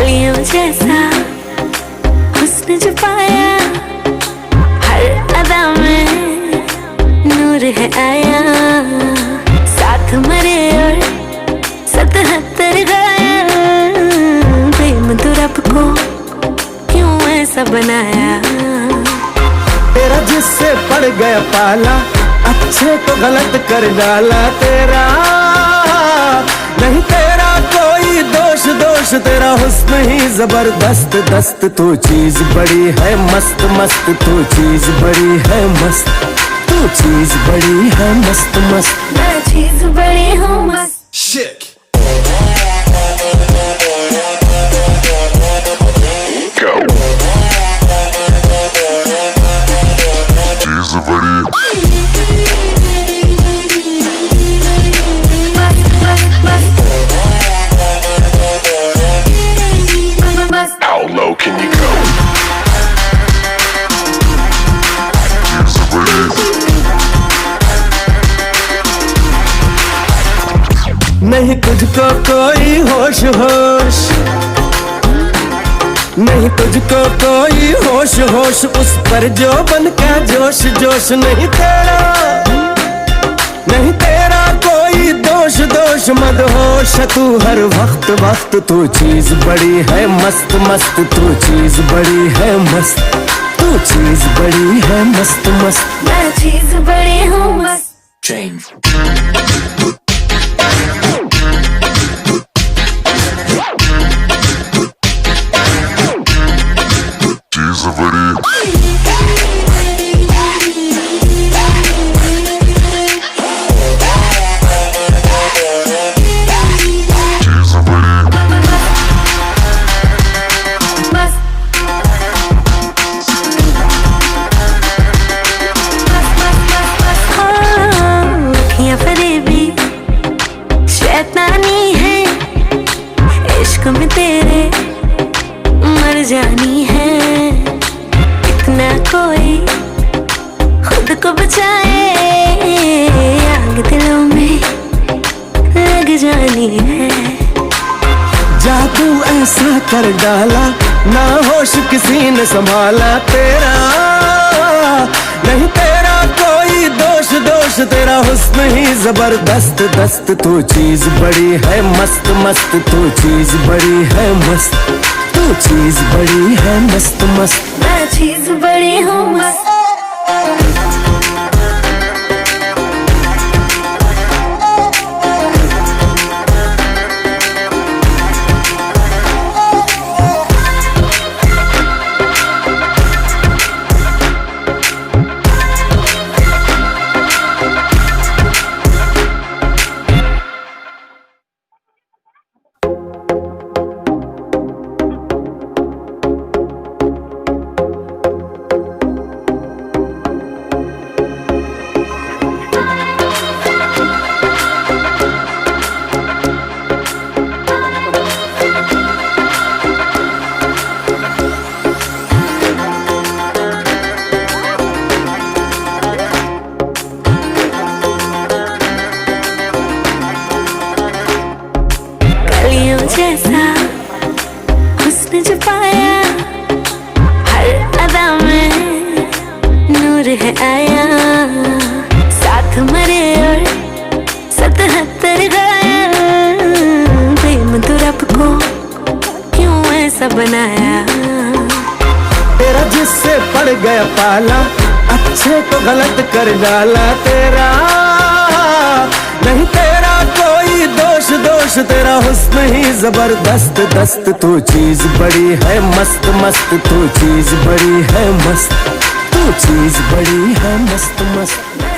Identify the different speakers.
Speaker 1: कलियों जैसा हुस्न जो पाया, हर अदा में नूर है आया। साथ मरे और 77 घायल, प्रेम तो रब को क्यों ऐसा बनाया।
Speaker 2: तेरा जिससे पड़ गया पाला, अच्छे को गलत कर डाला। तेरा नहीं तेरा कोई दोष, दोष तेरा हुस्न ही जबरदस्त दस्त। तू चीज बड़ी है मस्त मस्त, तू चीज बड़ी है मस्त, तू चीज बड़ी है मस्त मस्त।
Speaker 1: मैं चीज बड़ी हूँ मस्त।
Speaker 2: Shit.
Speaker 3: How low can you go?
Speaker 2: नहीं तुझको कोई होश होश, नहीं तुझको कोई होश होश, उस पर जो बन का जोश जोश। नहीं तेरा नहीं तेरा कोई दोष, दोष मदहोश तू हर वक्त वक्त। तू चीज बड़ी है मस्त मस्त, तू चीज बड़ी है मस्त, तू चीज बड़ी है मस्त मस्त।
Speaker 1: मैं चीज बड़ी हूँ मस्त।
Speaker 2: Change.
Speaker 1: शैतानी है इश्क में तेरे, मर जानी है। इतना कोई खुद को बचाए, आग दिलों में लग जानी है।
Speaker 2: जादू ऐसा कर डाला, ना होश किसी ने संभाला। तेरा नहीं तेरा कोई दोष, दोष तेरा हुस्न ही जबरदस्त दस्त। तू चीज बड़ी है मस्त मस्त, तू चीज बड़ी है मस्त, तू चीज बड़ी है मस्त मस्त।
Speaker 1: मैं चीज बड़ी हूँ मस्त। जैसा हुस्न जो पाया, हर अदा में नूर है आया। साथ मरे और 77 घायल, प्रेम तो रब को क्यों ऐसा बनाया।
Speaker 2: तेरा जिससे पड़ गया पाला, अच्छे को गलत कर डाला। तेरा नहीं तेरा कोई दोष, दोष तेरा हुस्न ही जबरदस्त दस्त। तू चीज बड़ी है मस्त मस्त, तू चीज बड़ी है मस्त, तू चीज बड़ी है मस्त मस्त।